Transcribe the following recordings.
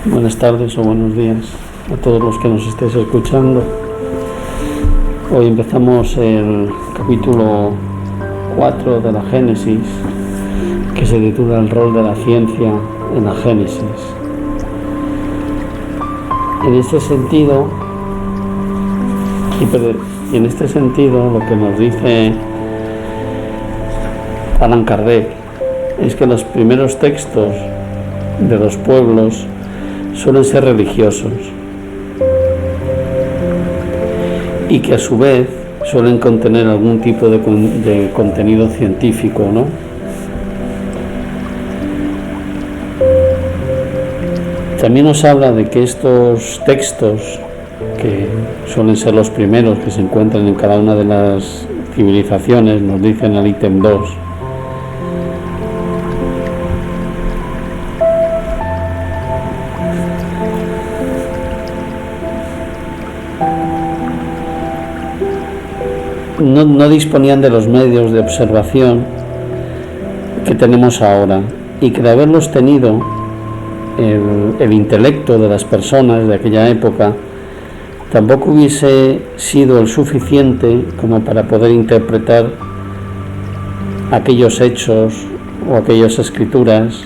Buenas tardes o buenos días a todos los que nos estéis escuchando. Hoy empezamos el capítulo 4 de la Génesis, que se titula El rol de la ciencia en la Génesis. En este sentido, lo que nos dice Allan Kardec es que los primeros textos de los pueblos suelen ser religiosos y que a su vez suelen contener algún tipo de contenido científico, ¿no? También nos habla de que estos textos, que suelen ser los primeros que se encuentran en cada una de las civilizaciones, nos dicen en el ítem 2, no disponían de los medios de observación que tenemos ahora, y que de haberlos tenido, el intelecto de las personas de aquella época tampoco hubiese sido el suficiente como para poder interpretar aquellos hechos o aquellas escrituras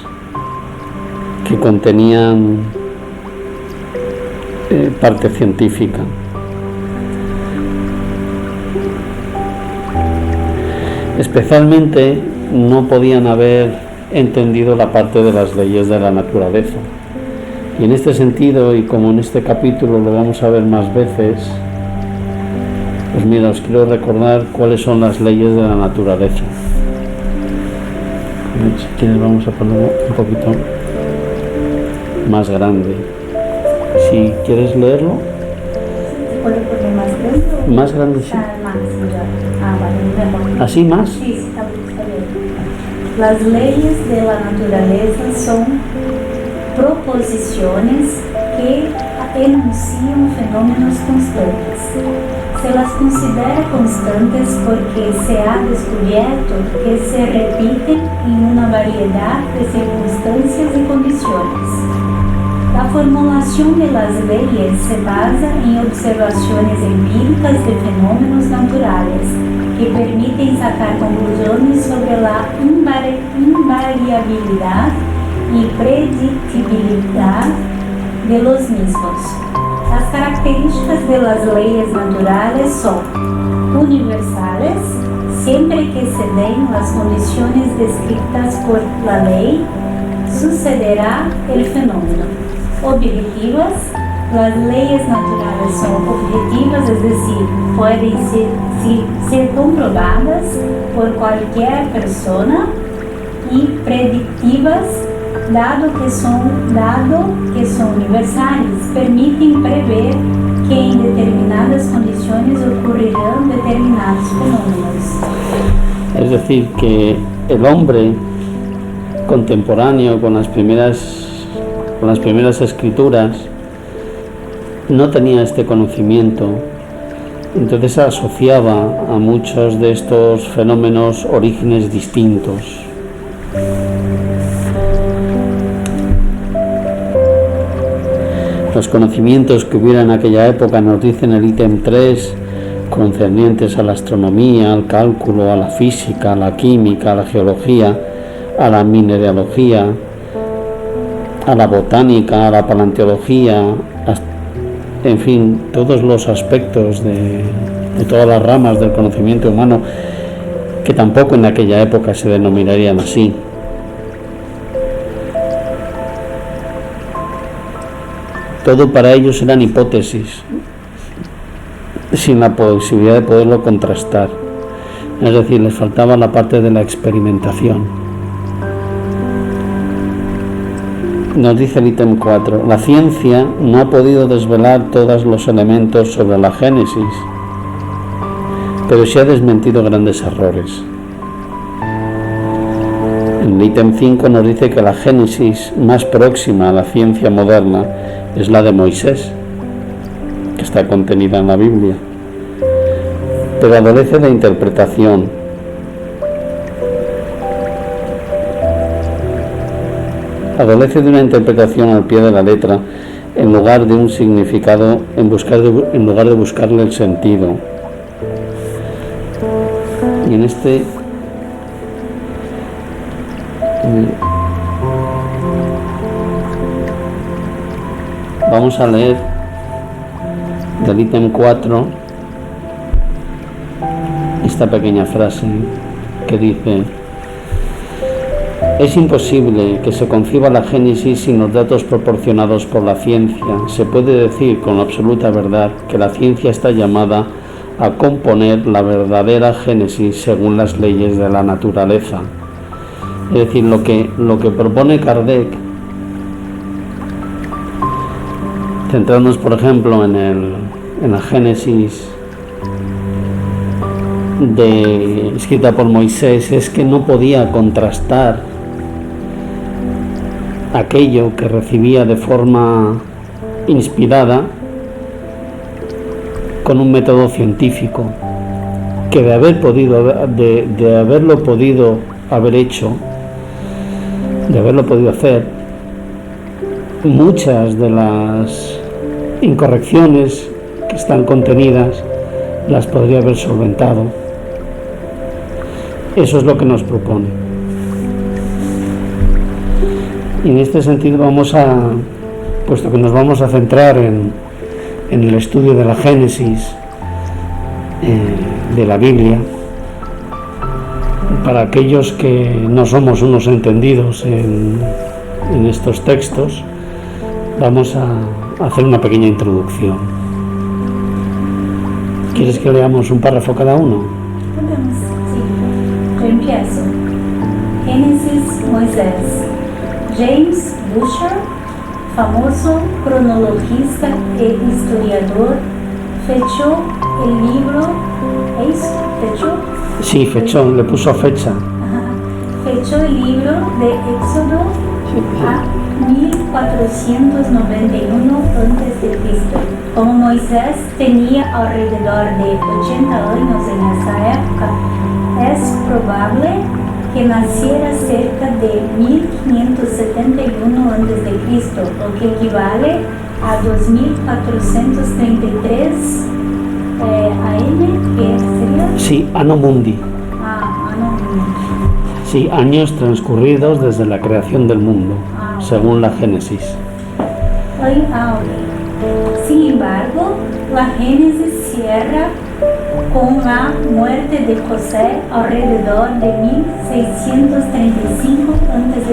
que contenían parte científica. Especialmente no podían haber entendido la parte de las leyes de la naturaleza. Y en este sentido, y como en este capítulo lo vamos a ver más veces, pues mira, os quiero recordar cuáles son las leyes de la naturaleza. Si quieres vamos a ponerlo un poquito más grande. Si quieres leerlo. ¿Puede poner más grande? Más grande, sí. Vale. ¿Así más? Sí, está bien. Las leyes de la naturaleza son proposiciones que enuncian fenómenos constantes. Se las considera constantes porque se ha descubierto que se repiten en una variedad de circunstancias y condiciones. La formulación de las leyes se basa en observaciones empíricas de fenómenos naturales que permiten sacar conclusiones sobre la invariabilidad y predictibilidad de los mismos. Las características de las leyes naturales son universales, siempre que se den las condiciones descritas por la ley, sucederá el fenómeno. Objetivas, las leyes naturales son objetivas, es decir, pueden ser comprobadas por cualquier persona, y predictivas, dado que son universales, permiten prever que en determinadas condiciones ocurrirán determinados fenómenos. Es decir, que el hombre contemporáneo con las primeras escrituras no tenía este conocimiento, entonces asociaba a muchos de estos fenómenos orígenes distintos. Los conocimientos que hubiera en aquella época, nos dicen el ítem 3, concernientes a la astronomía, al cálculo, a la física, a la química, a la geología, a la mineralogía, a la botánica, a la paleontología, en fin, todos los aspectos de todas las ramas del conocimiento humano, que tampoco en aquella época se denominarían así. Todo para ellos eran hipótesis, sin la posibilidad de poderlo contrastar. Es decir, les faltaba la parte de la experimentación. Nos dice el ítem 4, la ciencia no ha podido desvelar todos los elementos sobre la Génesis, pero sí ha desmentido grandes errores. En el ítem 5 nos dice que la Génesis más próxima a la ciencia moderna es la de Moisés, que está contenida en la Biblia, pero adolece de interpretación. adolece de una interpretación al pie de la letra en lugar de un significado, en lugar de buscarle el sentido. Y en este vamos a leer del ítem 4 esta pequeña frase que dice: es imposible que se conciba la Génesis sin los datos proporcionados por la ciencia. Se puede decir con absoluta verdad que la ciencia está llamada a componer la verdadera Génesis según las leyes de la naturaleza. Es decir, lo que propone Kardec, centrándonos por ejemplo en la Génesis escrita por Moisés, es que no podía contrastar aquello que recibía de forma inspirada con un método científico, que de haberlo podido hacer, muchas de las incorrecciones que están contenidas las podría haber solventado. Eso es lo que nos propone. Y en este sentido puesto que nos vamos a centrar en el estudio de la Génesis, de la Biblia, para aquellos que no somos unos entendidos en estos textos, vamos a hacer una pequeña introducción. ¿Quieres que leamos un párrafo cada uno? Podemos, sí. Yo empiezo. Génesis, Moisés. James Busher, famoso cronologista e historiador, fechó el libro. ¿Es? ¿Fechó? Sí, fechó, le puso fecha. Fechó el libro de Éxodo a 1491 a.C. Como Moisés tenía alrededor de 80 años en esa época, es probable que naciera cerca de 1571 a.C., lo que equivale a 2433 AM, ¿qué sería? Sí, Anno Mundi. Anno Mundi. Sí, años transcurridos desde la creación del mundo, según la Génesis. Sin embargo, la Génesis cierra con la muerte de José alrededor de 1635 a.C.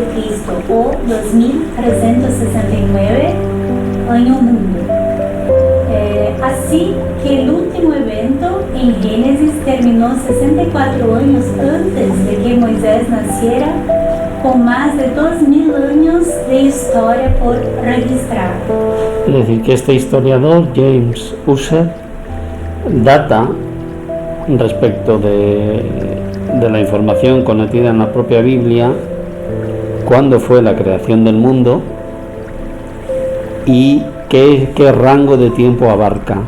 o 2369 año mundo. Así que el último evento en Génesis terminó 64 años antes de que Moisés naciera, con más de 2000 años de historia por registrar. Es decir, que este historiador, James Ussher, data respecto de la información contenida en la propia Biblia, cuándo fue la creación del mundo y qué rango de tiempo abarca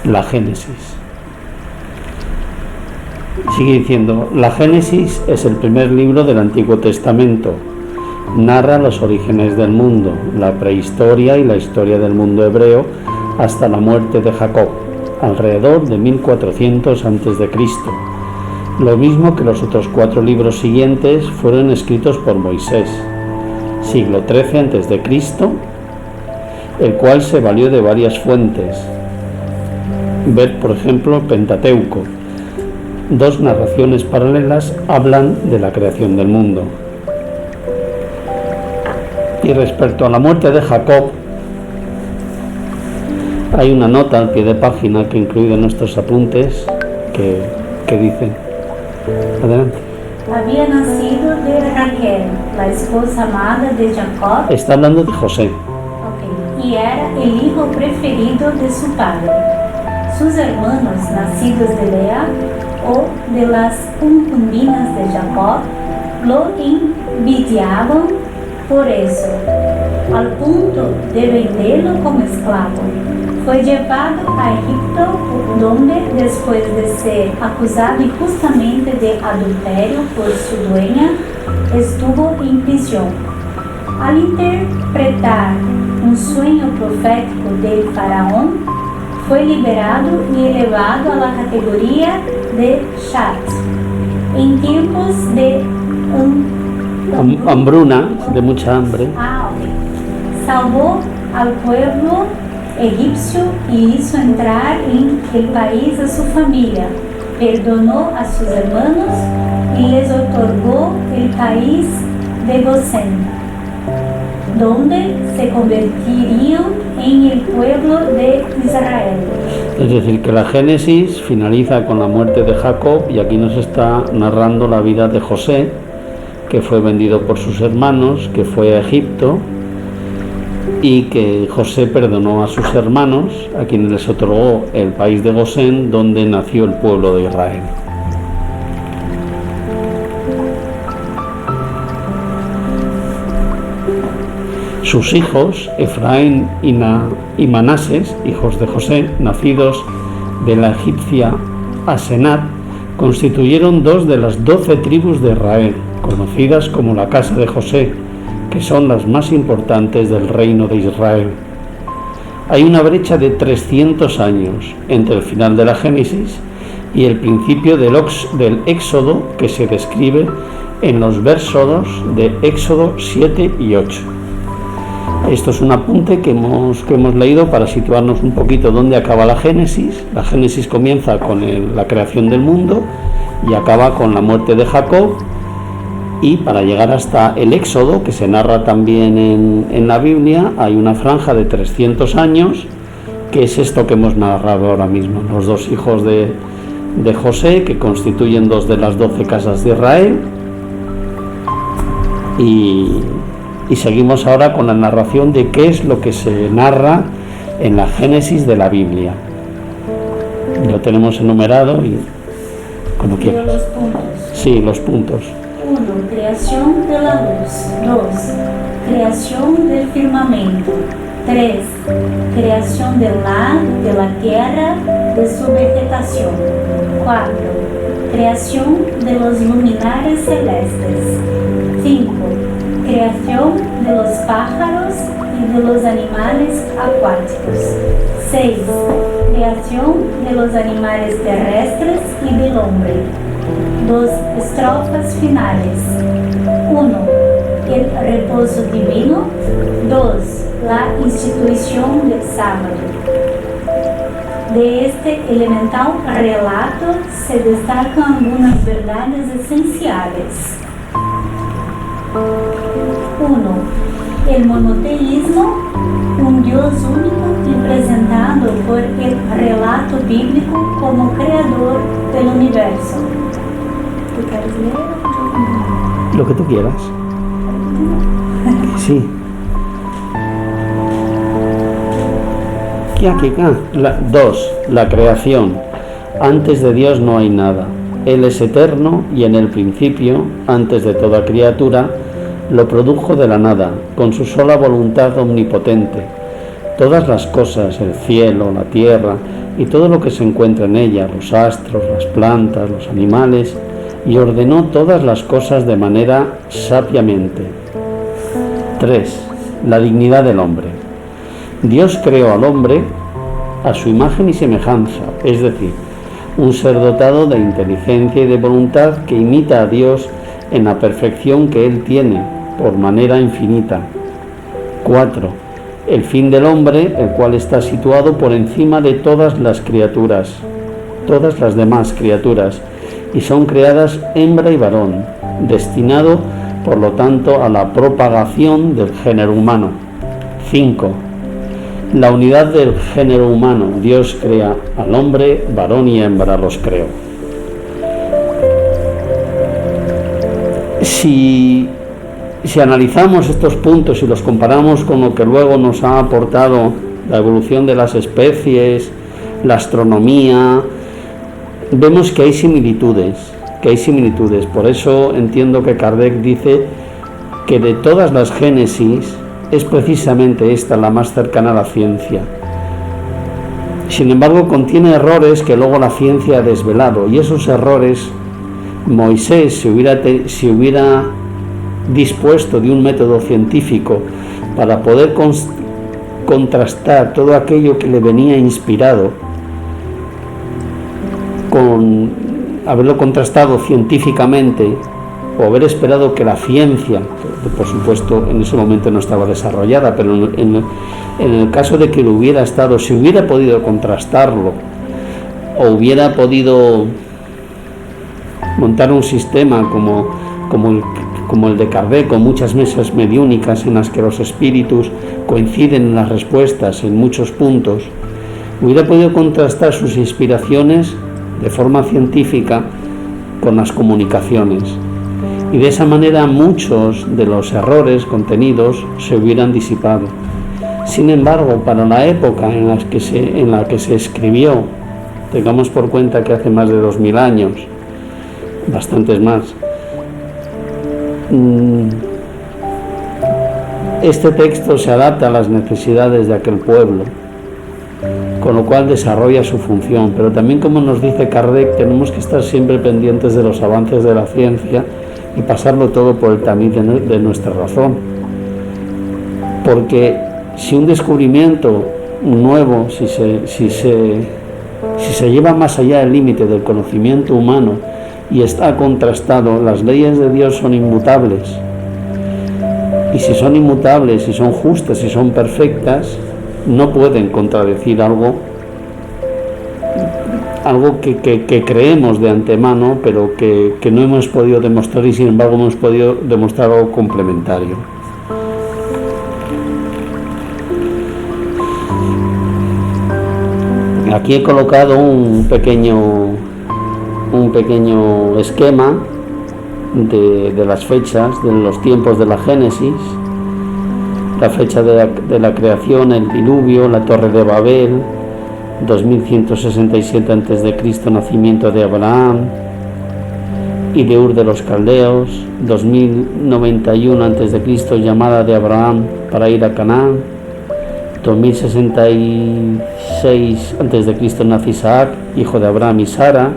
la Génesis. Sigue diciendo: la Génesis es el primer libro del Antiguo Testamento. Narra los orígenes del mundo, la prehistoria y la historia del mundo hebreo hasta la muerte de Jacob, alrededor de 1400 a.C. Lo mismo que los otros 4 libros siguientes fueron escritos por Moisés, siglo XIII a.C., el cual se valió de varias fuentes. Ver, por ejemplo, Pentateuco. 2 narraciones paralelas hablan de la creación del mundo. Y respecto a la muerte de Jacob, hay una nota al pie de página que he incluido en nuestros apuntes que dice: adelante. Había nacido de Raquel, la esposa amada de Jacob. Está hablando de José. Y era el hijo preferido de su padre. Sus hermanos, nacidos de Lea o de las concubinas de Jacob, lo envidiaban por eso, al punto de venderlo como esclavo. Fue llevado a Egipto, donde, después de ser acusado injustamente de adulterio por su dueña, estuvo en prisión. Al interpretar un sueño profético del faraón, fue liberado y elevado a la categoría de Shat. En tiempos de hambruna, de mucha hambre, salvó al pueblo egipcio y hizo entrar en el país a su familia, perdonó a sus hermanos y les otorgó el país de Gosén, donde se convertirían en el pueblo de Israel. Es decir, que la Génesis finaliza con la muerte de Jacob y aquí nos está narrando la vida de José, que fue vendido por sus hermanos, que fue a Egipto y que José perdonó a sus hermanos, a quienes les otorgó el país de Gosén, donde nació el pueblo de Israel. Sus hijos, Efraín y Manases, hijos de José, nacidos de la egipcia Asenat, constituyeron 2 de las 12 tribus de Israel, conocidas como la casa de José, que son las más importantes del reino de Israel. Hay una brecha de 300 años entre el final de la Génesis y el principio del Éxodo, que se describe en los versos de Éxodo 7 y 8. Esto es un apunte que hemos leído para situarnos un poquito dónde acaba la Génesis. La Génesis comienza con la creación del mundo y acaba con la muerte de Jacob, y para llegar hasta el Éxodo, que se narra también en la Biblia, hay una franja de 300 años, que es esto que hemos narrado ahora mismo, los 2 hijos de José, que constituyen 2 de las 12 casas de Israel. Y seguimos ahora con la narración de qué es lo que se narra en la Génesis de la Biblia. Lo tenemos enumerado y como quieras. Los puntos. Sí, los puntos. 1. Creación de la luz. 2. Creación del firmamento. 3. Creación del mar, de la tierra, de su vegetación. 4. Creación de los luminares celestes. 5. Creación de los pájaros y de los animales acuáticos. 6. Creación de los animales terrestres y del hombre. 2 estrofas finales. 1. El reposo divino. 2. La institución del sábado. De este elemental relato se destacan algunas verdades esenciales. 1. El monoteísmo, un Dios único y presentado por el relato bíblico como creador del universo. ¿Tú quieres leer? Lo que tú quieras. Sí. 2. La creación. Antes de Dios no hay nada. Él es eterno y en el principio, antes de toda criatura, lo produjo de la nada, con su sola voluntad omnipotente. Todas las cosas, el cielo, la tierra y todo lo que se encuentra en ella, los astros, las plantas, los animales, y ordenó todas las cosas de manera sabiamente. 3. La dignidad del hombre. Dios creó al hombre a su imagen y semejanza, es decir, un ser dotado de inteligencia y de voluntad que imita a Dios en la perfección que Él tiene, por manera infinita. 4. El fin del hombre, el cual está situado por encima de todas las criaturas, todas las demás criaturas, y son creadas hembra y varón, destinado, por lo tanto, a la propagación del género humano. 5. La unidad del género humano. Dios crea al hombre, varón y hembra los creó. Si analizamos estos puntos y los comparamos con lo que luego nos ha aportado la evolución de las especies, la astronomía, vemos que hay similitudes. Por eso entiendo que Kardec dice que de todas las génesis es precisamente esta la más cercana a la ciencia. Sin embargo, contiene errores que luego la ciencia ha desvelado, y esos errores Moisés, si hubiera dispuesto de un método científico para poder contrastar todo aquello que le venía inspirado, con haberlo contrastado científicamente, o haber esperado que la ciencia, por supuesto en ese momento no estaba desarrollada, pero en el caso de que lo hubiera estado, si hubiera podido contrastarlo, o hubiera podido montar un sistema como el de Kardec, con muchas mesas mediúnicas en las que los espíritus coinciden en las respuestas en muchos puntos, hubiera podido contrastar sus inspiraciones de forma científica con las comunicaciones, y de esa manera muchos de los errores contenidos se hubieran disipado. Sin embargo, para la época en la que se escribió, tengamos por cuenta que hace más de 2000 años, bastantes más, este texto se adapta a las necesidades de aquel pueblo, con lo cual desarrolla su función. Pero también, como nos dice Kardec, tenemos que estar siempre pendientes de los avances de la ciencia y pasarlo todo por el tamiz de nuestra razón, porque si un descubrimiento nuevo, si se lleva más allá del límite del conocimiento humano y está contrastado, las leyes de Dios son inmutables, y si son inmutables, si son justas, si son perfectas, no pueden contradecir algo que creemos de antemano, pero que no hemos podido demostrar, y sin embargo hemos podido demostrar algo complementario. Aquí he colocado un pequeño esquema de las fechas, de los tiempos de la Génesis, la fecha de la creación, el diluvio, la Torre de Babel, 2167 a.C., nacimiento de Abraham y de Ur de los Caldeos, 2091 a.C., llamada de Abraham para ir a Canaán, 2066 a.C. nace Isaac, hijo de Abraham y Sara,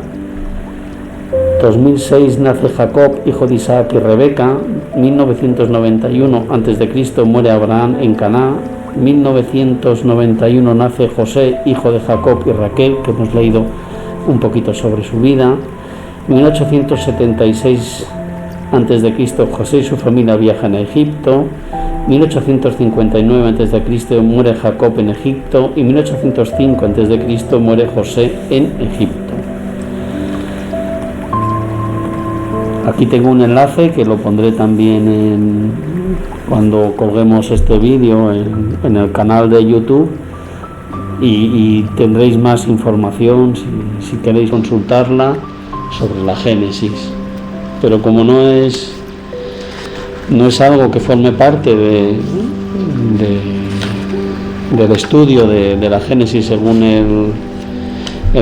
2006 nace Jacob, hijo de Isaac y Rebeca, 1991 a.C. muere Abraham en Canaán, 1991 nace José, hijo de Jacob y Raquel, que hemos leído un poquito sobre su vida, 1876 a.C. José y su familia viajan a Egipto, 1859 a.C. muere Jacob en Egipto y 1805 a.C. muere José en Egipto. Aquí tengo un enlace que lo pondré también cuando colguemos este vídeo en el canal de YouTube, y tendréis más información si queréis consultarla sobre la Génesis. Pero como no es algo que forme parte del estudio de la Génesis según el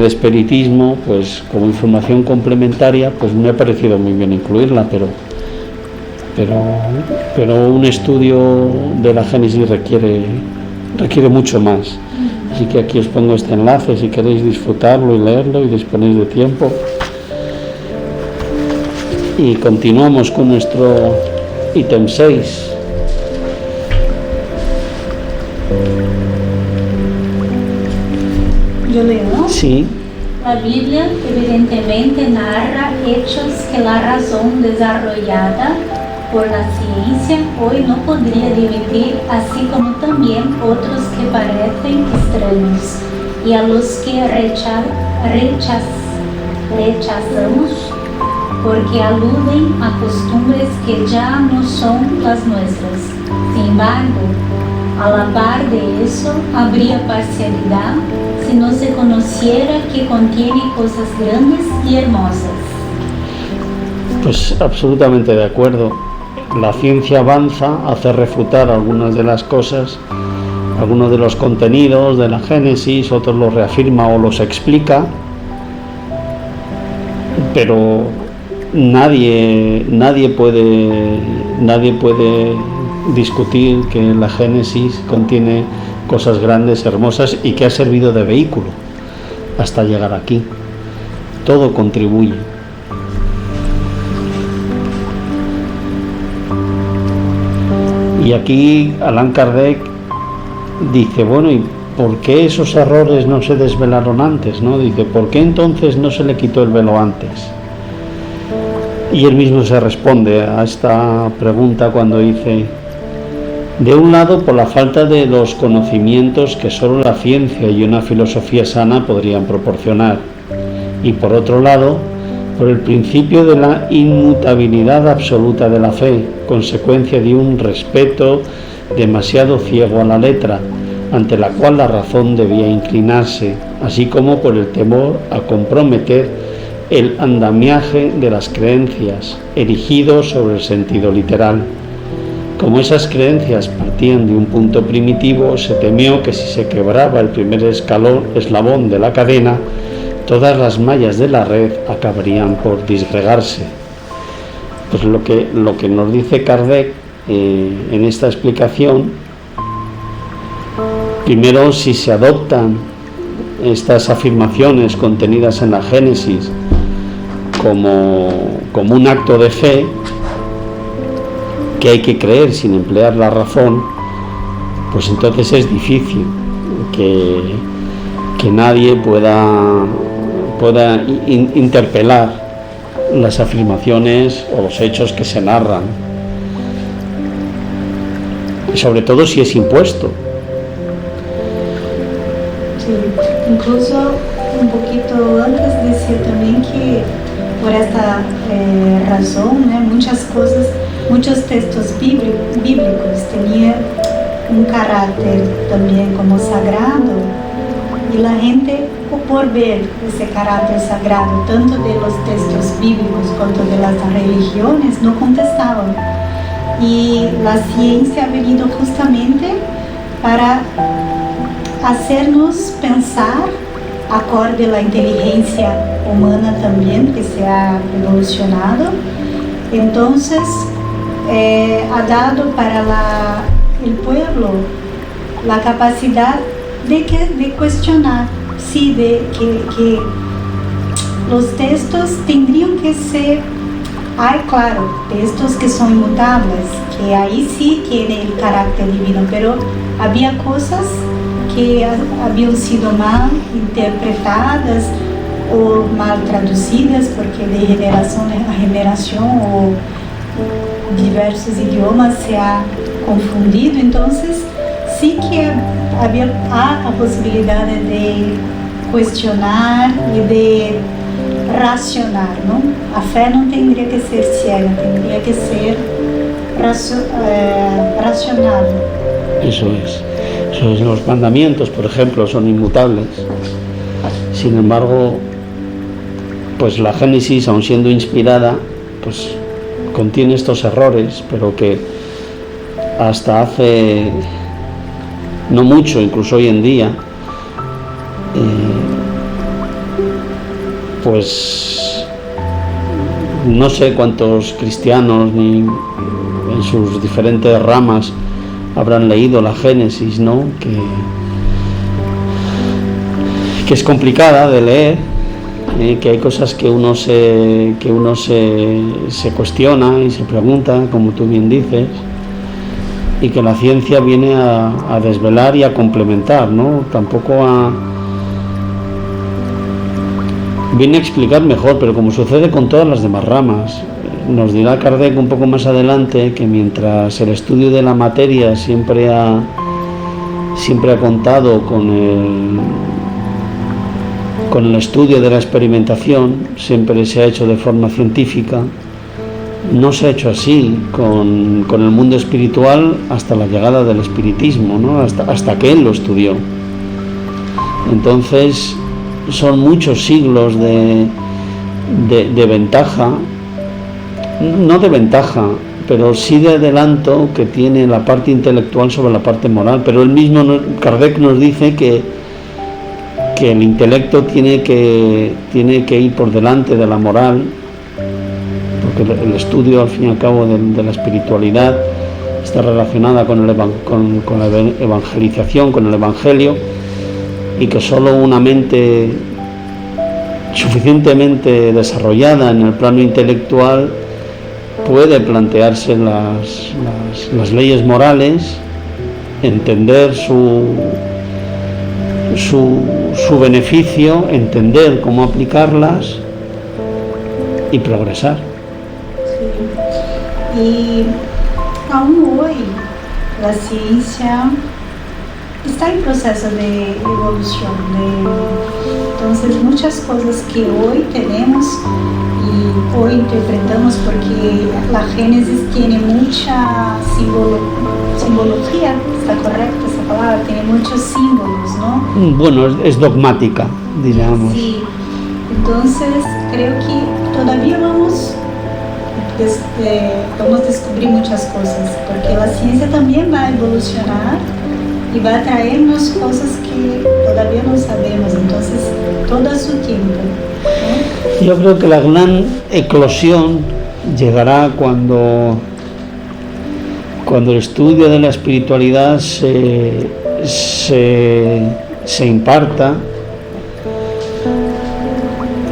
espiritismo, pues como información complementaria, pues me ha parecido muy bien incluirla, pero un estudio de la Génesis requiere mucho más. Así que aquí os pongo este enlace si queréis disfrutarlo y leerlo y disponéis de tiempo. Y continuamos con nuestro ítem 6. Yo leo. Sí. La Biblia evidentemente narra hechos que la razón desarrollada por la ciencia hoy no podría admitir, así como también otros que parecen extraños y a los que rechazamos porque aluden a costumbres que ya no son las nuestras. Sin embargo, a la par de eso, habría parcialidad si no se conociera que contiene cosas grandes y hermosas. Pues absolutamente de acuerdo. La ciencia avanza, hace refutar algunas de las cosas, algunos de los contenidos de la Génesis, otros los reafirma o los explica, pero nadie puede discutir que la Génesis contiene cosas grandes, hermosas, y que ha servido de vehículo hasta llegar aquí. Todo contribuye. Y aquí Allan Kardec dice, bueno, ¿y por qué esos errores no se desvelaron antes, ¿no? Dice, ¿por qué entonces no se le quitó el velo antes? Y él mismo se responde a esta pregunta cuando dice, de un lado, por la falta de los conocimientos que solo la ciencia y una filosofía sana podrían proporcionar, y por otro lado, por el principio de la inmutabilidad absoluta de la fe, consecuencia de un respeto demasiado ciego a la letra, ante la cual la razón debía inclinarse, así como por el temor a comprometer el andamiaje de las creencias, erigido sobre el sentido literal. Como esas creencias partían de un punto primitivo, se temió que si se quebraba el primer eslabón de la cadena, todas las mallas de la red acabarían por disgregarse. Pues lo que nos dice Kardec en esta explicación, primero, si se adoptan estas afirmaciones contenidas en la Génesis como un acto de fe, que hay que creer sin emplear la razón, pues entonces es difícil que nadie pueda interpelar las afirmaciones o los hechos que se narran, sobre todo si es impuesto. Sí, incluso un poquito antes decía también que por esta razón, muchos textos bíblicos tenían un carácter también como sagrado, y la gente, por ver ese carácter sagrado, tanto de los textos bíblicos cuanto de las religiones, no contestaban. Y la ciencia ha venido justamente para hacernos pensar, acorde a la inteligencia humana también, que se ha evolucionado. Entonces, ha dado para el pueblo la capacidad de cuestionar, sí, de que los textos tendrían que ser, claro, textos que son inmutables, que ahí sí tiene el carácter divino, pero había cosas que habían sido mal interpretadas o mal traducidas, porque de generación a generación o diversos idiomas se ha confundido. Entonces sí que há a possibilidade de questionar e de racionar, não? A fé não teria que ser ciega, teria que ser racional. Eso es. Los mandamientos, por ejemplo, son inmutables. Sin embargo, pues la Génesis, aun siendo inspirada, pues contiene estos errores, pero que hasta hace no mucho, incluso hoy en día, pues no sé cuántos cristianos ni en sus diferentes ramas habrán leído la Génesis, ¿no? Que es complicada de leer, que hay cosas que uno se cuestiona y se pregunta, como tú bien dices, y que la ciencia viene a desvelar y a complementar, ¿no? Tampoco viene a explicar mejor, pero como sucede con todas las demás ramas. Nos dirá Kardec un poco más adelante que mientras el estudio de la materia siempre ha contado con el estudio de la experimentación, siempre se ha hecho de forma científica, no se ha hecho así con el mundo espiritual hasta la llegada del espiritismo, ¿no? Hasta que él lo estudió. Entonces son muchos siglos de ventaja, no de ventaja, pero sí de adelanto que tiene la parte intelectual sobre la parte moral. Pero él mismo, Kardec, nos dice que el intelecto tiene que ir por delante de la moral, porque el estudio, al fin y al cabo, de la espiritualidad está relacionada con la evangelización, con el evangelio, y que solo una mente suficientemente desarrollada en el plano intelectual puede plantearse las leyes morales, entender su beneficio, entender cómo aplicarlas y progresar. Sí. Y aún hoy la ciencia está en proceso de evolución. Entonces muchas cosas que hoy tenemos y hoy interpretamos, porque la Génesis tiene mucha simbología, ¿está correcta esa palabra? Tiene muchos símbolos, ¿no? Bueno, es dogmática, diríamos. Sí, entonces creo que todavía vamos a descubrir muchas cosas, porque la ciencia también va a evolucionar y va a traernos cosas que todavía no sabemos, entonces todo a su tiempo, ¿no? Yo creo que la gran eclosión llegará cuando el estudio de la espiritualidad se imparta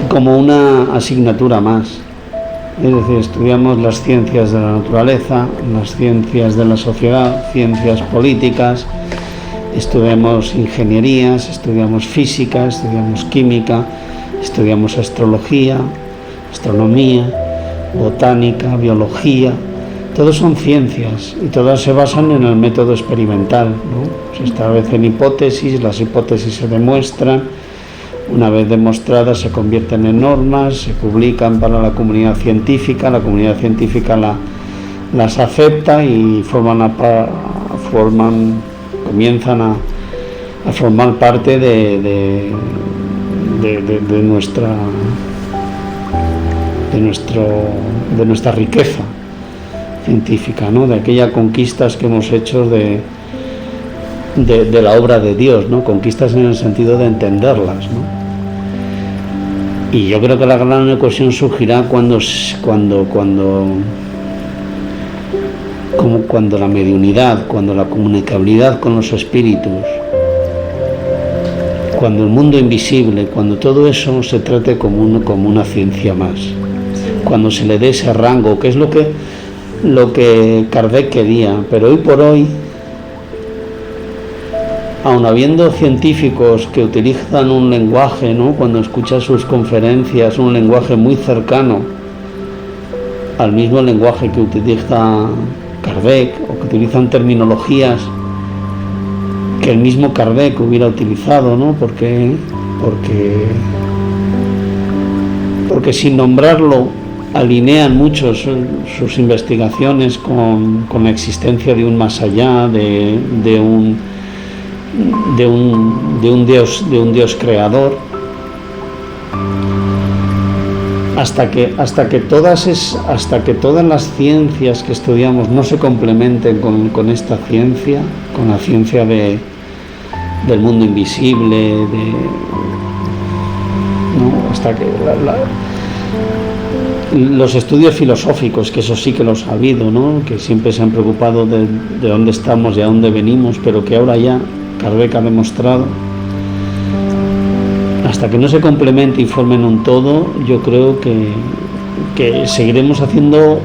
como una asignatura más. Es decir, estudiamos las ciencias de la naturaleza, las ciencias de la sociedad, ciencias políticas, estudiamos ingenierías, estudiamos física, estudiamos química, estudiamos astrología, astronomía, botánica, biología. Todos son ciencias y todas se basan en el método experimental, ¿no? Se establecen hipótesis, las hipótesis se demuestran. Una vez demostradas se convierten en normas, se publican para la comunidad científica las acepta y comienzan a formar parte de nuestra riqueza científica, ¿no? De aquellas conquistas que hemos hecho de la obra de Dios, ¿no? Conquistas en el sentido de entenderlas, ¿no? Y yo creo que la gran eclosión surgirá cuando la mediunidad, cuando la comunicabilidad con los espíritus, cuando el mundo invisible, cuando todo eso se trate como una ciencia más, cuando se le dé ese rango, que es lo que Kardec quería. Pero hoy por hoy, aun habiendo científicos que utilizan un lenguaje, ¿no? Cuando escuchas sus conferencias, un lenguaje muy cercano al mismo lenguaje que utiliza Kardec, o que utilizan terminologías que el mismo Kardec hubiera utilizado, ¿no? Porque sin nombrarlo alinean mucho sus investigaciones con la existencia de un más allá, de un Dios creador, hasta que todas las ciencias que estudiamos no se complementen con esta ciencia, con la ciencia del mundo invisible, ¿no? Hasta que los estudios filosóficos, que eso sí que los ha habido, ¿no? Que siempre se han preocupado de dónde estamos y a dónde venimos, pero que ahora ya Kardec ha demostrado, hasta que no se complemente y formen un todo, yo creo que seguiremos haciendo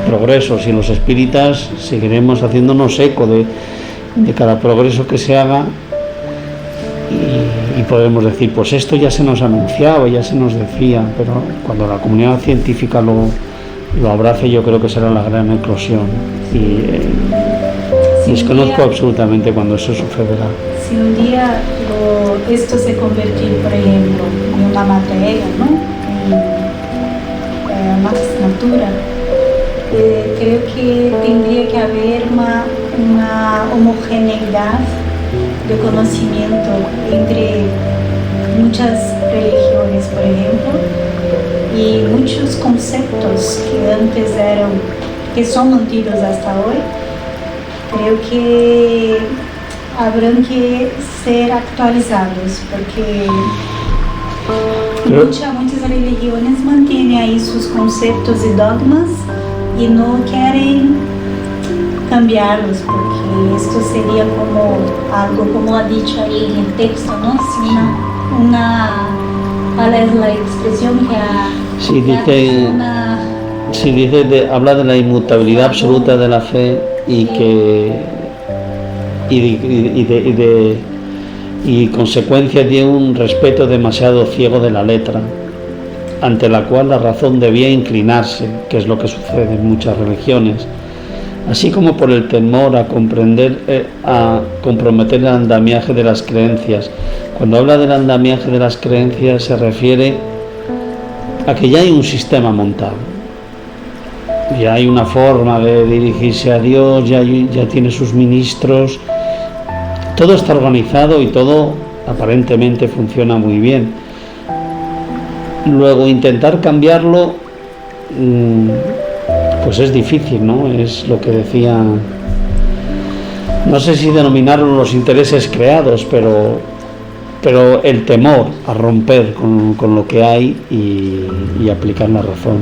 progresos, y los espíritas seguiremos haciéndonos eco de cada progreso que se haga, y podemos decir, pues esto ya se nos anunciaba, ya se nos decía, pero cuando la comunidad científica lo abrace, yo creo que será la gran eclosión. Desconozco absolutamente cuando eso sucederá. Si un día esto se convertir, por ejemplo, en una materia, ¿no? En una asignatura, creo que tendría que haber una homogeneidad de conocimiento entre muchas religiones, por ejemplo, y muchos conceptos que antes que son mantidos hasta hoy. Creo que habrán que ser actualizados, porque muchas religiones mantienen ahí sus conceptos y dogmas y no quieren cambiarlos, porque esto sería como algo, como ha dicho ahí en el texto, ¿no? Si ¿cuál es la expresión que ha... Sí, dice... Sí, habla de la inmutabilidad absoluta de la fe y consecuencia de un respeto demasiado ciego de la letra, ante la cual la razón debía inclinarse, que es lo que sucede en muchas religiones, así como por el temor a comprometer el andamiaje de las creencias. Cuando habla del andamiaje de las creencias se refiere a que ya hay un sistema montado, ya hay una forma de dirigirse a Dios, ya tiene sus ministros, todo está organizado y todo aparentemente funciona muy bien. Luego intentar cambiarlo pues es difícil, ¿no? Es lo que decía, no sé si denominarlo los intereses creados, pero el temor a romper con lo que hay y aplicar la razón.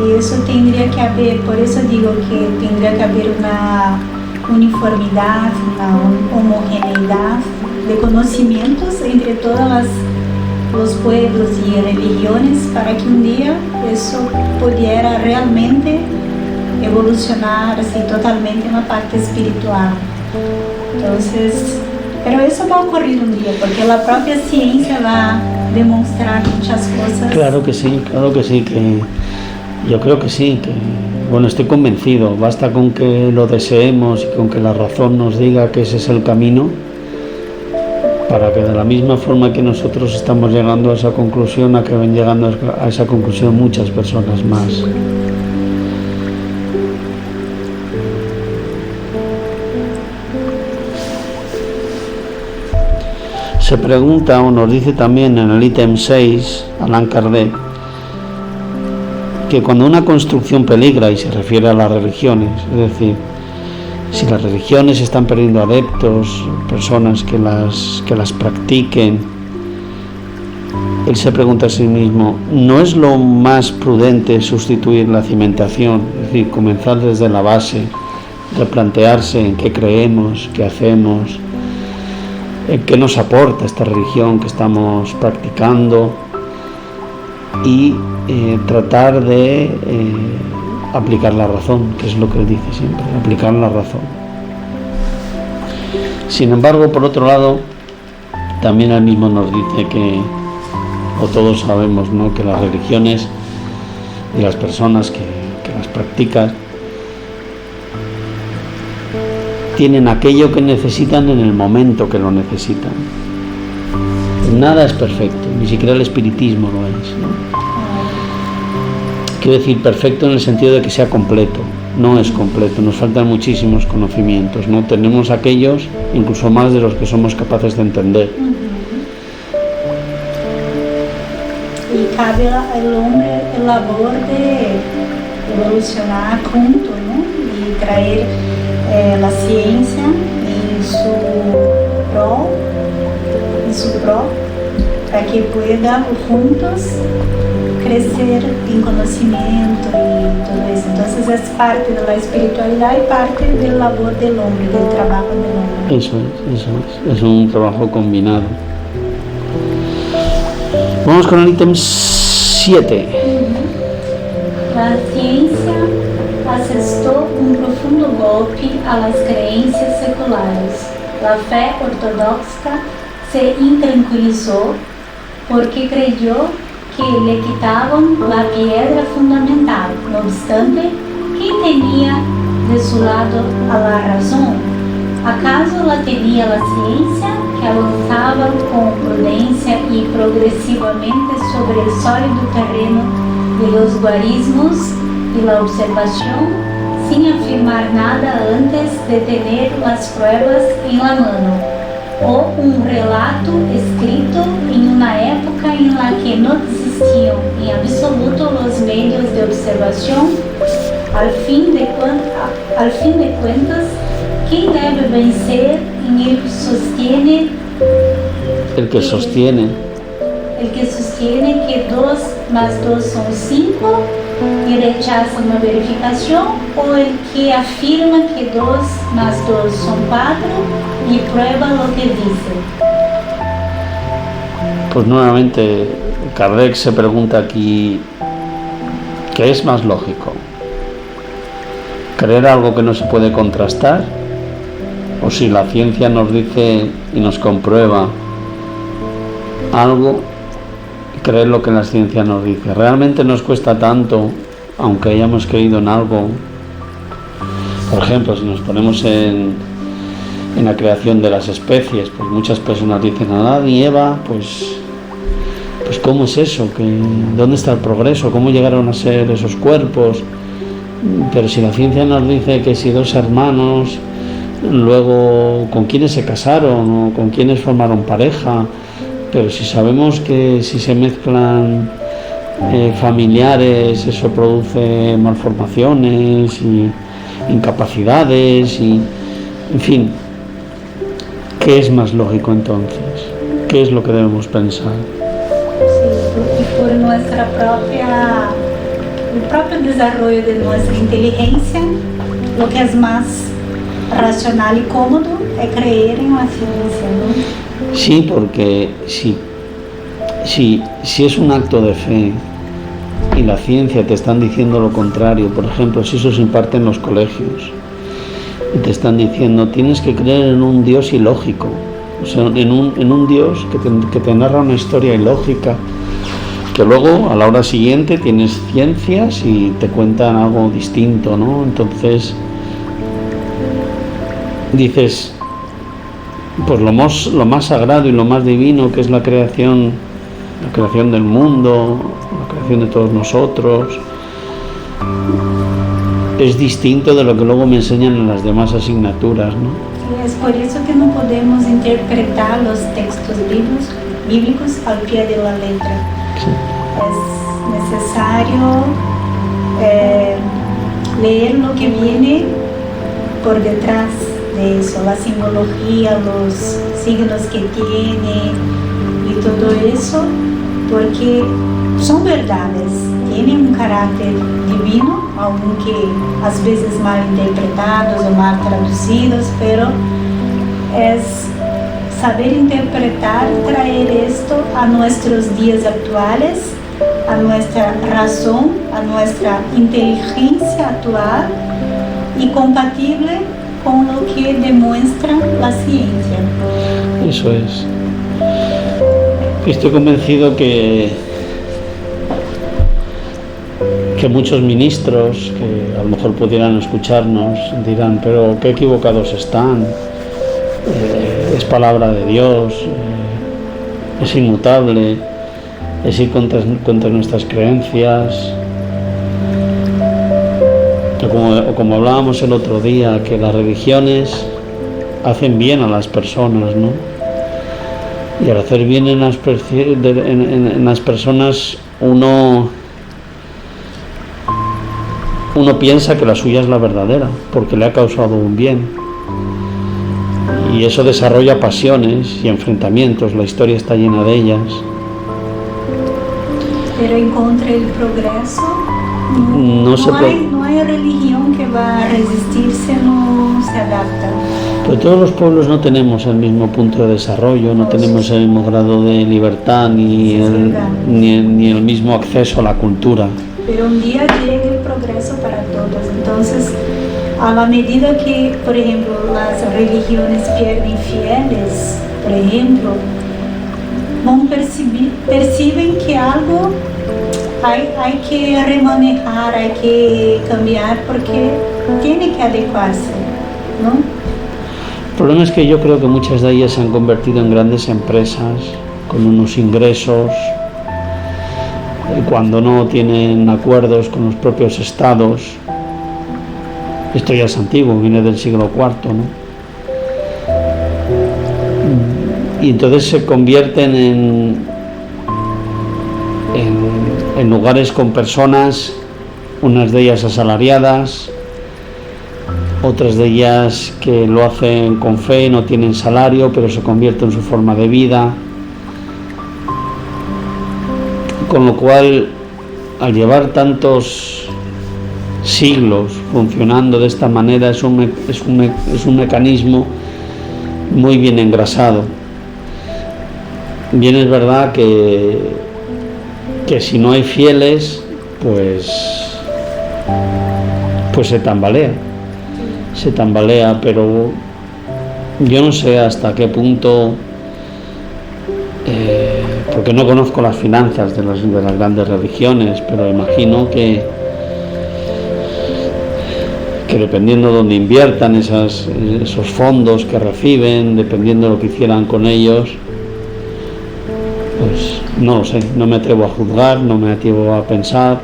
Y eso tendría que haber, por eso digo que tendría que haber una uniformidad, una homogeneidad de conocimientos entre todos los pueblos y religiones para que un día eso pudiera realmente evolucionar así totalmente en la parte espiritual. Entonces, pero eso va a ocurrir un día, porque la propia ciencia va a demostrar muchas cosas. Claro que sí, que yo creo que sí, que bueno, estoy convencido, basta con que lo deseemos y con que la razón nos diga que ese es el camino, para que de la misma forma que nosotros estamos llegando a esa conclusión, acaben llegando a esa conclusión muchas personas más. Se pregunta, o nos dice también en el ítem 6, Allan Kardec, que cuando una construcción peligra, y se refiere a las religiones, es decir, si las religiones están perdiendo adeptos, personas que las practiquen, él se pregunta a sí mismo, ¿no es lo más prudente sustituir la cimentación? Es decir, comenzar desde la base, replantearse en qué creemos, qué hacemos, en qué nos aporta esta religión que estamos practicando y tratar de aplicar la razón, que es lo que él dice siempre, aplicar la razón. Sin embargo, por otro lado, también él mismo nos dice que, o todos sabemos, ¿no?, que las religiones y las personas que las practican tienen aquello que necesitan en el momento que lo necesitan. Nada es perfecto, ni siquiera el espiritismo lo es, ¿no? Quiero decir perfecto en el sentido de que sea completo. No es completo, nos faltan muchísimos conocimientos, ¿no? Tenemos aquellos, incluso más de los que somos capaces de entender. Y cabe al hombre el labor de evolucionar junto, ¿no? Y traer la ciencia en su pro, para que puedan juntos crecer en conocimiento y todo eso. Entonces es parte de la espiritualidad y parte del labor del hombre, del trabajo del hombre. Eso es un trabajo combinado. Vamos con el ítem 7. La ciencia asestó un profundo golpe a las creencias seculares. La fe ortodoxa se intranquilizó porque creyó que le quitaban la piedra fundamental. No obstante, ¿quién tenía de su lado a la razón? ¿Acaso la tenía la ciencia, que avanzaba con prudencia y progresivamente sobre el sólido terreno de los guarismos y la observación, sin afirmar nada antes de tener las pruebas en la mano? ¿O un relato escrito en una época en la que no existían en absoluto los medios de observación? Al fin de cuentas, ¿quién debe vencer en el sostiene? El que sostiene. El que sostiene que 2 más 2 son 5 y rechaza una verificación, o el que afirma que 2 más 2 son 4 y prueba lo que dice. Pues nuevamente Kardec se pregunta aquí ¿Qué es más lógico? ¿Creer algo que no se puede contrastar? ¿O si la ciencia nos dice y nos comprueba algo, creer lo que la ciencia nos dice? ¿Realmente nos cuesta tanto, aunque hayamos creído en algo? Por ejemplo, si nos ponemos en la creación de las especies, pues muchas personas dicen Adán y Eva, pues ¿cómo es eso? ¿Dónde está el progreso? ¿Cómo llegaron a ser esos cuerpos? Pero si la ciencia nos dice que si dos hermanos, luego con quiénes se casaron o con quiénes formaron pareja, pero si sabemos que si se mezclan familiares, eso produce malformaciones y incapacidades y, en fin, ¿qué es más lógico entonces? ¿Qué es lo que debemos pensar? Sí, y por nuestra el propio desarrollo de nuestra inteligencia, lo que es más racional y cómodo es creer en la ciencia, ¿no? Sí, porque si es un acto de fe y la ciencia te están diciendo lo contrario, por ejemplo, si eso se imparte en los colegios y te están diciendo tienes que creer en un Dios ilógico, o sea, en un Dios que te narra una historia ilógica, que luego a la hora siguiente tienes ciencias y te cuentan algo distinto, ¿no? Entonces dices, pues lo más sagrado y lo más divino, que es la creación del mundo, la creación de todos nosotros, es distinto de lo que luego me enseñan en las demás asignaturas, ¿no? Sí, es por eso que no podemos interpretar los textos bíblicos al pie de la letra. Sí. Es necesario leer lo que viene por detrás de eso, la simbología, los signos que tiene y todo eso, porque son verdades, tienen un carácter divino, aunque a veces mal interpretados o mal traducidos, pero es saber interpretar, traer esto a nuestros días actuales, a nuestra razón, a nuestra inteligencia actual y compatible con lo que demuestra la ciencia. Eso es. Estoy convencido que muchos ministros que a lo mejor pudieran escucharnos dirán, pero qué equivocados están, es palabra de Dios, es inmutable, es ir contra nuestras creencias. O como hablábamos el otro día, que las religiones hacen bien a las personas, ¿no? Y al hacer bien en las personas uno piensa que la suya es la verdadera, porque le ha causado un bien. Y eso desarrolla pasiones y enfrentamientos, la historia está llena de ellas. Pero en contra del progreso, no hay religión que va a resistirse, no se adapta. Pero todos los pueblos no tenemos el mismo punto de desarrollo, no tenemos el mismo grado de libertad ni el mismo acceso a la cultura. Pero un día llega el progreso para todos. Entonces, a la medida que, por ejemplo, las religiones pierden fieles, por ejemplo, perciben que algo hay que remanejar, hay que cambiar, porque tiene que adecuarse, ¿no? El problema es que yo creo que muchas de ellas se han convertido en grandes empresas con unos ingresos, cuando no tienen acuerdos con los propios estados. Esto ya es antiguo, viene del siglo IV, ¿no? Y entonces se convierten en lugares con personas, unas de ellas asalariadas, otras de ellas que lo hacen con fe, no tienen salario, pero se convierte en su forma de vida. Con lo cual, al llevar tantos siglos funcionando de esta manera, es un mecanismo muy bien engrasado. Bien es verdad que si no hay fieles, pues pues se tambalea, pero yo no sé hasta qué punto, porque no conozco las finanzas de las grandes religiones, pero imagino que dependiendo de dónde inviertan esos fondos que reciben, dependiendo de lo que hicieran con ellos, pues no lo sé, no me atrevo a juzgar, no me atrevo a pensar,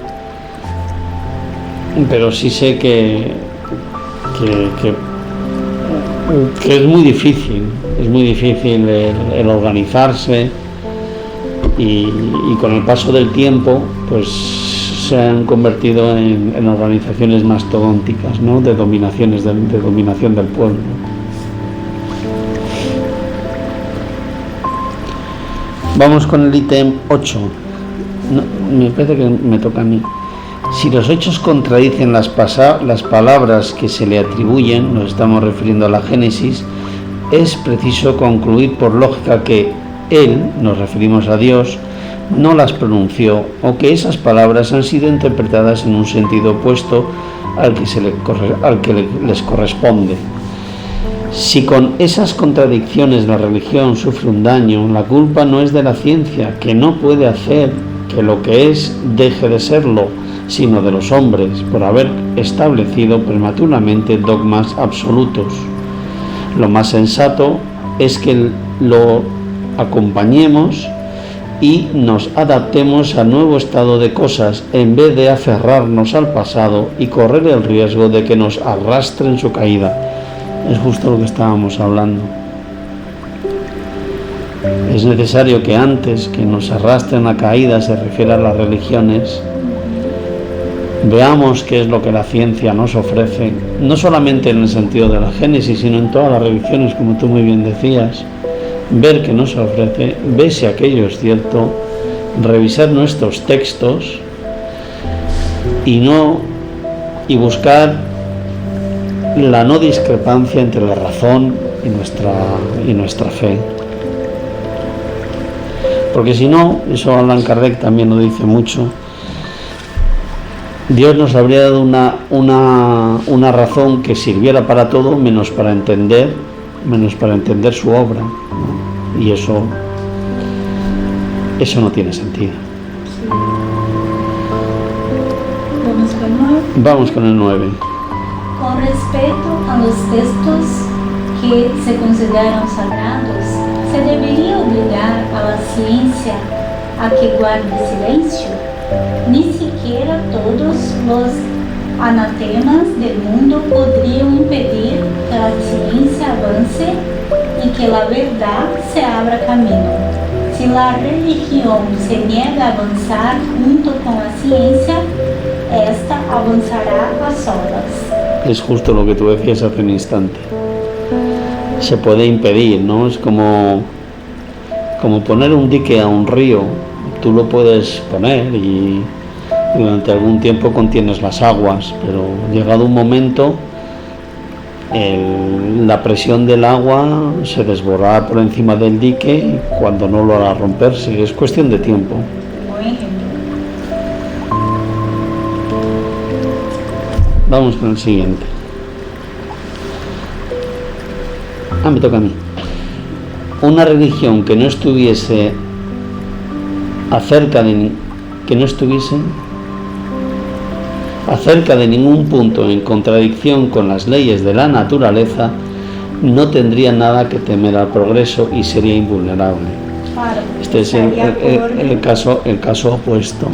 pero sí sé que es muy difícil el organizarse y con el paso del tiempo pues se han convertido en organizaciones mastodónticas, ¿no? De dominación del pueblo. Vamos con el ítem 8. No, me parece que me toca a mí. Si los hechos contradicen las palabras que se le atribuyen, nos estamos refiriendo a la Génesis, es preciso concluir por lógica que Él, nos referimos a Dios, no las pronunció, o que esas palabras han sido interpretadas en un sentido opuesto al que les corresponde. Si con esas contradicciones la religión sufre un daño, la culpa no es de la ciencia, que no puede hacer que lo que es deje de serlo, sino de los hombres, por haber establecido prematuramente dogmas absolutos. Lo más sensato es que lo acompañemos y nos adaptemos al nuevo estado de cosas, en vez de aferrarnos al pasado y correr el riesgo de que nos arrastre en su caída. Es justo lo que estábamos hablando. Es necesario que antes que nos arrastren a caída, se refiere a las religiones, veamos qué es lo que la ciencia nos ofrece, no solamente en el sentido de la Génesis, sino en todas las religiones, como tú muy bien decías. Ver qué nos ofrece, ver si aquello es cierto, revisar nuestros textos y buscar la no discrepancia entre la razón y nuestra fe. Porque si no, eso Allan Kardec también lo dice mucho, Dios nos habría dado una razón que sirviera para todo menos para entender su obra, ¿no? Y eso no tiene sentido. Vamos con el 9. Con respecto a los textos que se consideran sagrados, ¿se debería obligar a la ciencia a que guarde silencio? Ni siquiera todos los anatemas del mundo podrían impedir que la ciencia avance y que la verdad se abra camino. Si la religión se niega a avanzar junto con la ciencia, esta avanzará a solas. Es justo lo que tú decías hace un instante. Se puede impedir, ¿no? Es como poner un dique a un río. Tú lo puedes poner y durante algún tiempo contienes las aguas, pero llegado un momento la presión del agua se desbordará por encima del dique y cuando no lo hará romperse. Es cuestión de tiempo. Vamos con el siguiente. Me toca a mí. Una religión que no estuviese acerca de ningún punto en contradicción con las leyes de la naturaleza, no tendría nada que temer al progreso y sería invulnerable. Claro, este es el caso opuesto.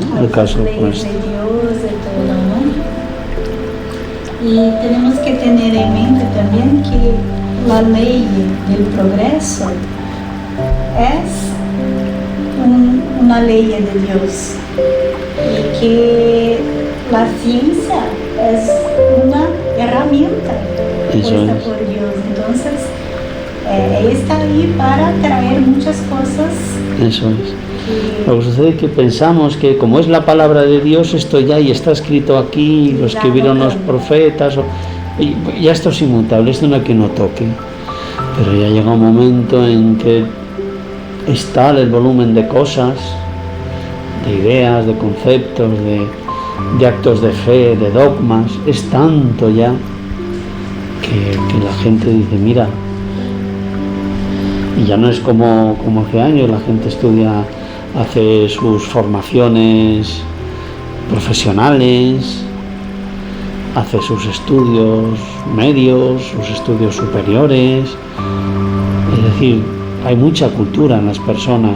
Y tenemos que tener en mente también que la ley del progreso es una ley de Dios y que la ciencia es una herramienta puesta por Dios. Entonces, ella está ahí para traer muchas cosas. Eso es. Lo que sucede es que pensamos que como es la palabra de Dios, esto ya y está escrito aquí, lo escribieron los profetas, y ya esto es inmutable, esto no hay que no toque. Pero ya llega un momento en que es tal el volumen de cosas, de ideas, de conceptos, de actos de fe, de dogmas, es tanto ya que la gente dice, mira, y ya no es como hace años, la gente estudia, hace sus formaciones profesionales, hace sus estudios medios, sus estudios superiores, es decir, hay mucha cultura en las personas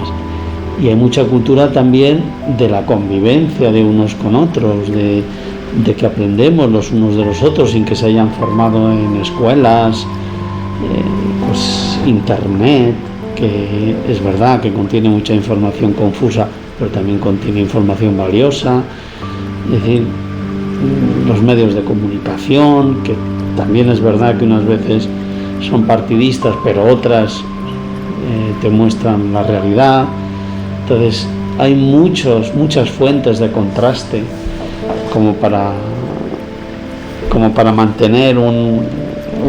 y hay mucha cultura también de la convivencia de unos con otros, de que aprendemos los unos de los otros sin que se hayan formado en escuelas, pues internet, que es verdad que contiene mucha información confusa, pero también contiene información valiosa, es decir, los medios de comunicación, que también es verdad que unas veces son partidistas, pero otras te muestran la realidad. Entonces hay muchas fuentes de contraste como para mantener un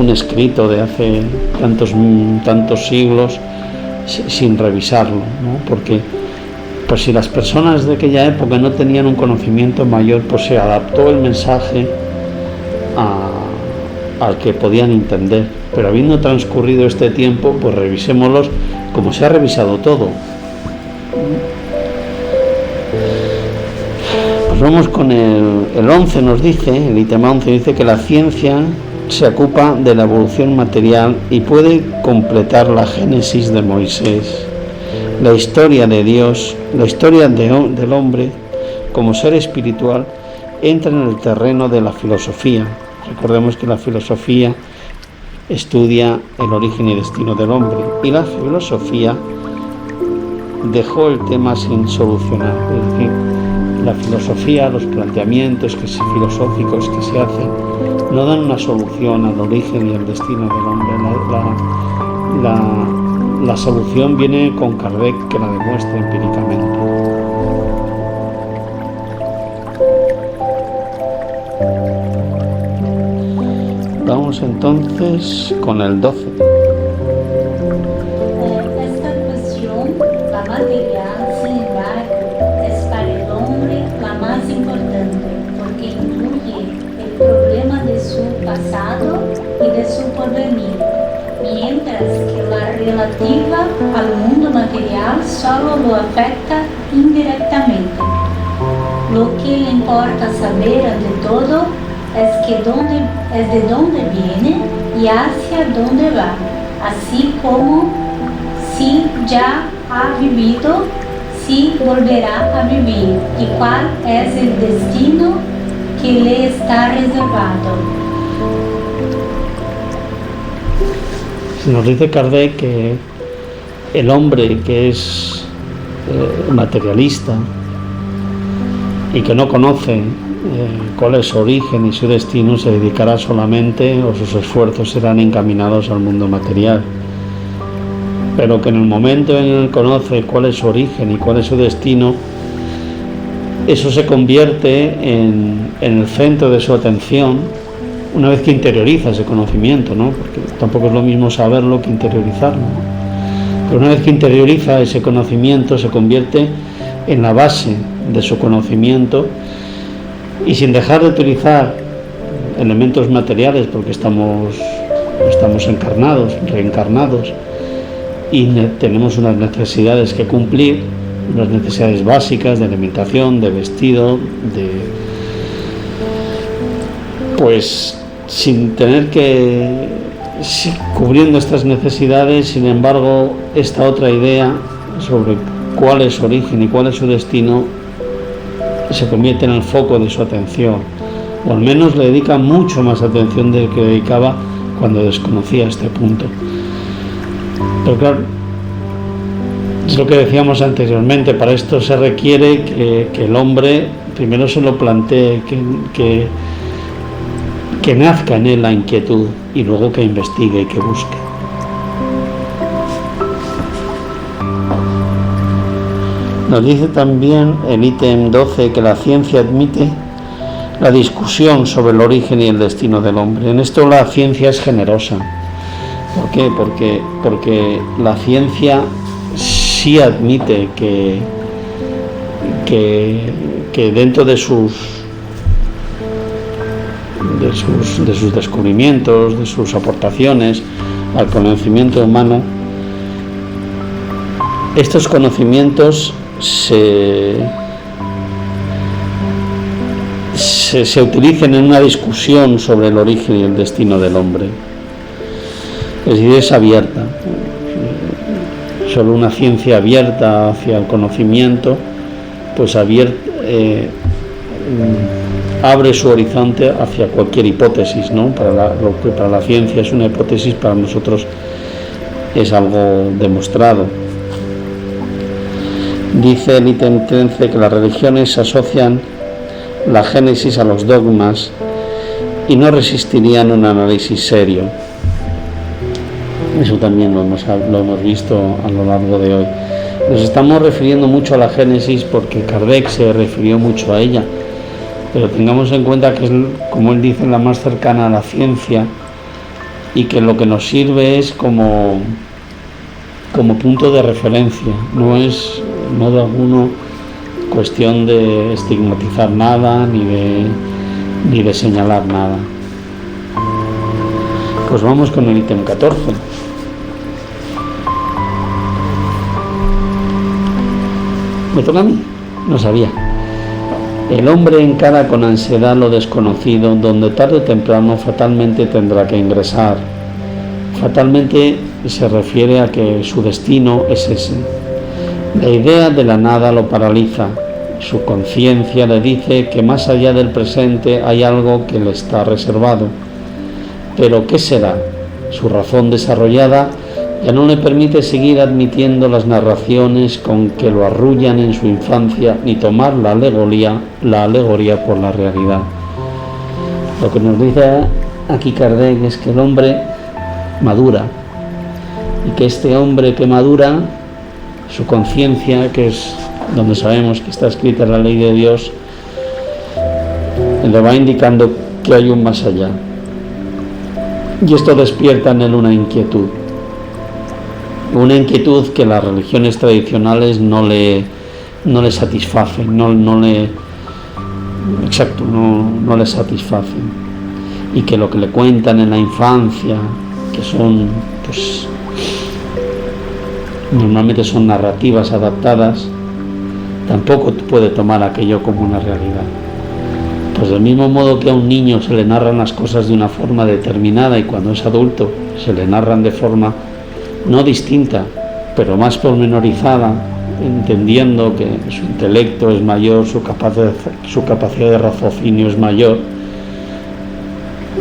escrito de hace tantos siglos sin revisarlo, ¿no? Porque pues si las personas de aquella época no tenían un conocimiento mayor, pues se adaptó el mensaje al que podían entender. Pero habiendo transcurrido este tiempo, pues revisémoslos como se ha revisado todo. Pues vamos con el 11, nos dice, el ítem 11 dice que la ciencia se ocupa de la evolución material y puede completar la génesis de Moisés, la historia de Dios, la historia del hombre como ser espiritual entra en el terreno de la filosofía. Recordemos que la filosofía estudia el origen y destino del hombre y la filosofía dejó el tema sin solucionar. Es decir, la filosofía, los planteamientos filosóficos que se hacen no dan una solución al origen y al destino del hombre. La solución viene con Kardec, que la demuestra empíricamente. Vamos entonces con el 12. Esta cuestión, la material, sin embargo, es para el hombre la más importante, porque incluye el problema de su pasado y de su porvenir, mientras que la relativa al mundo material solo lo afecta indirectamente. Lo que le importa saber ante todo es de dónde viene y hacia dónde va, así como si ya ha vivido, si volverá a vivir y cuál es el destino que le está reservado. Nos dice Kardec que el hombre que es materialista y que no conoce cuál es su origen y su destino se dedicará solamente, o sus esfuerzos serán encaminados al mundo material, pero que en el momento en el que conoce cuál es su origen y cuál es su destino, eso se convierte en el centro de su atención una vez que interioriza ese conocimiento, ¿no? Porque tampoco es lo mismo saberlo que interiorizarlo, ¿no? Pero una vez que interioriza ese conocimiento se convierte en la base de su conocimiento, y sin dejar de utilizar elementos materiales, porque estamos encarnados, reencarnados, y tenemos unas necesidades que cumplir, unas necesidades básicas de alimentación, de vestido, pues sin tener que, cubriendo estas necesidades, sin embargo, esta otra idea sobre cuál es su origen y cuál es su destino se convierte en el foco de su atención, o al menos le dedica mucho más atención del que dedicaba cuando desconocía este punto. Pero claro, es lo que decíamos anteriormente, para esto se requiere que el hombre primero se lo plantee, que nazca en él la inquietud y luego que investigue y que busque. Nos dice también el ítem 12 que la ciencia admite la discusión sobre el origen y el destino del hombre. En esto la ciencia es generosa. ¿Por qué? Porque la ciencia sí admite que dentro de sus de sus descubrimientos, de sus aportaciones al conocimiento humano, estos conocimientos se utilicen en una discusión sobre el origen y el destino del hombre. Es decir, es abierta. Solo una ciencia abierta hacia el conocimiento, pues abre su horizonte hacia cualquier hipótesis, ¿no? Lo que para la ciencia es una hipótesis, para nosotros es algo demostrado. Dice el ítem 13 que las religiones asocian la génesis a los dogmas y no resistirían un análisis serio. Eso también lo hemos visto a lo largo de hoy. Nos estamos refiriendo mucho a la génesis porque Kardec se refirió mucho a ella, pero tengamos en cuenta que es, como él dice, la más cercana a la ciencia y que lo que nos sirve es como punto de referencia, no es modo alguno cuestión de estigmatizar nada ni de señalar nada. Pues vamos con el ítem 14. ¿Me toca a mí? No sabía. El hombre encara con ansiedad lo desconocido, donde tarde o temprano fatalmente tendrá que ingresar. Fatalmente se refiere a que su destino es ese. La idea de la nada lo paraliza. Su conciencia le dice que más allá del presente hay algo que le está reservado. Pero ¿qué será? Su razón desarrollada ya no le permite seguir admitiendo las narraciones con que lo arrullan en su infancia, ni tomar la alegoría por la realidad. Lo que nos dice aquí Kardec es que el hombre madura, y que este hombre que madura, su conciencia, que es donde sabemos que está escrita la ley de Dios, le va indicando que hay un más allá. Y esto despierta en él una inquietud que las religiones tradicionales no le satisfacen, no le satisfacen, y que lo que le cuentan en la infancia, que son, pues, normalmente son narrativas adaptadas, tampoco puede tomar aquello como una realidad. Pues del mismo modo que a un niño se le narran las cosas de una forma determinada y cuando es adulto se le narran de forma no distinta, pero más pormenorizada, entendiendo que su intelecto es mayor, su capacidad de raciocinio es mayor,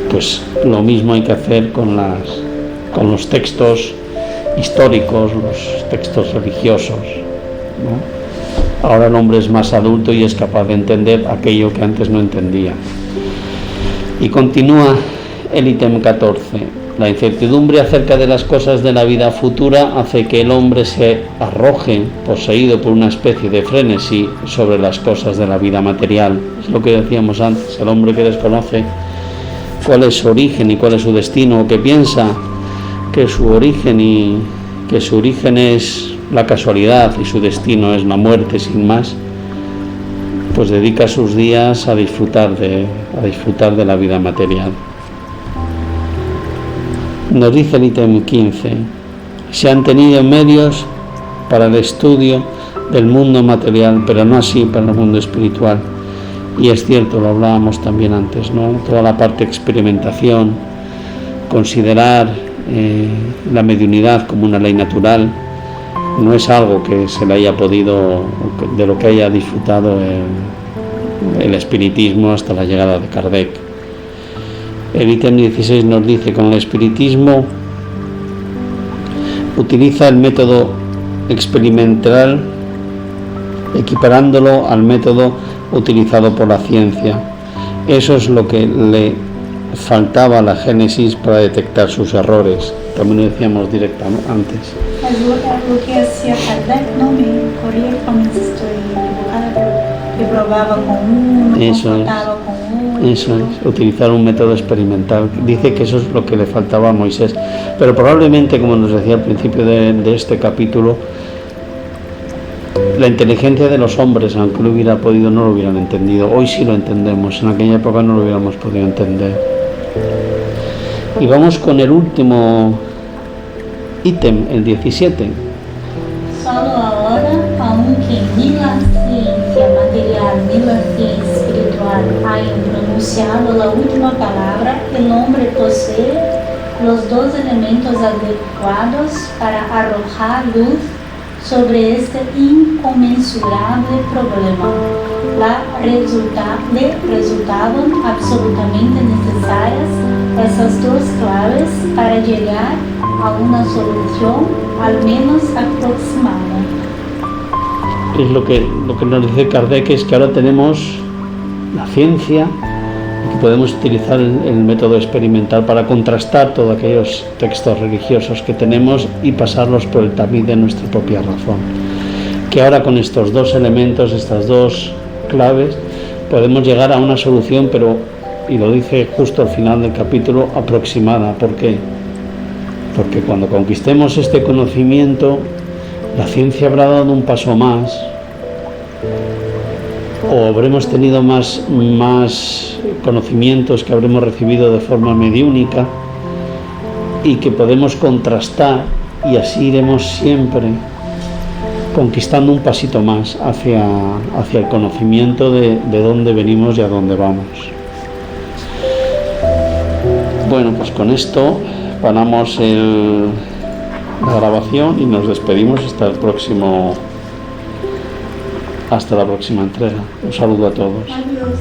pues lo mismo hay que hacer con los textos históricos, los textos religiosos, ¿no? Ahora el hombre es más adulto y es capaz de entender aquello que antes no entendía. Y continúa el ítem 14. La incertidumbre acerca de las cosas de la vida futura hace que el hombre se arroje, poseído por una especie de frenesí, sobre las cosas de la vida material. Es lo que decíamos antes, el hombre que desconoce cuál es su origen y cuál es su destino, o que piensa que su origen es la casualidad y su destino es la muerte sin más, pues dedica sus días a disfrutar de la vida material. Nos dice el ítem 15, se han tenido medios para el estudio del mundo material, pero no así para el mundo espiritual. Y es cierto, lo hablábamos también antes, ¿no? Toda la parte de experimentación, considerar la mediunidad como una ley natural, no es algo que se le haya podido, de lo que haya disfrutado el espiritismo hasta la llegada de Kardec. El ítem 16 nos dice, con el espiritismo utiliza el método experimental equiparándolo al método utilizado por la ciencia. Eso es lo que le faltaba a la génesis para detectar sus errores. También lo decíamos directamente antes. Lo que hacía Kardec, ¿no? Me corría con mis historias, que probaba con uno, confrontaba con uno. Eso es, utilizar un método experimental. Dice que eso es lo que le faltaba a Moisés. Pero probablemente, como nos decía al principio de este capítulo, la inteligencia de los hombres, aunque lo hubiera podido, no lo hubieran entendido. Hoy sí lo entendemos, en aquella época no lo hubiéramos podido entender. Y vamos con el último ítem, el 17. Solo ahora, aunque ni la ciencia material ni la ciencia espiritual hayan pronunciado la última palabra, el hombre posee los dos elementos adecuados para arrojar luz sobre este inconmensurable problema. Le resultaban absolutamente necesarias esas dos claves para llegar a una solución al menos aproximada. Es lo que nos dice Kardec, es que ahora tenemos la ciencia y que podemos utilizar el método experimental para contrastar todos aquellos textos religiosos que tenemos y pasarlos por el tamiz de nuestra propia razón. Que ahora con estos dos elementos, estas dos claves, podemos llegar a una solución, pero, y lo dice justo al final del capítulo, aproximada. ¿Por qué? Porque cuando conquistemos este conocimiento, la ciencia habrá dado un paso más, o habremos tenido más conocimientos que habremos recibido de forma mediúnica y que podemos contrastar, y así iremos siempre conquistando un pasito más hacia el conocimiento de dónde venimos y a dónde vamos. Bueno, pues con esto paramos la grabación y nos despedimos hasta la próxima entrega. Un saludo a todos. Adiós.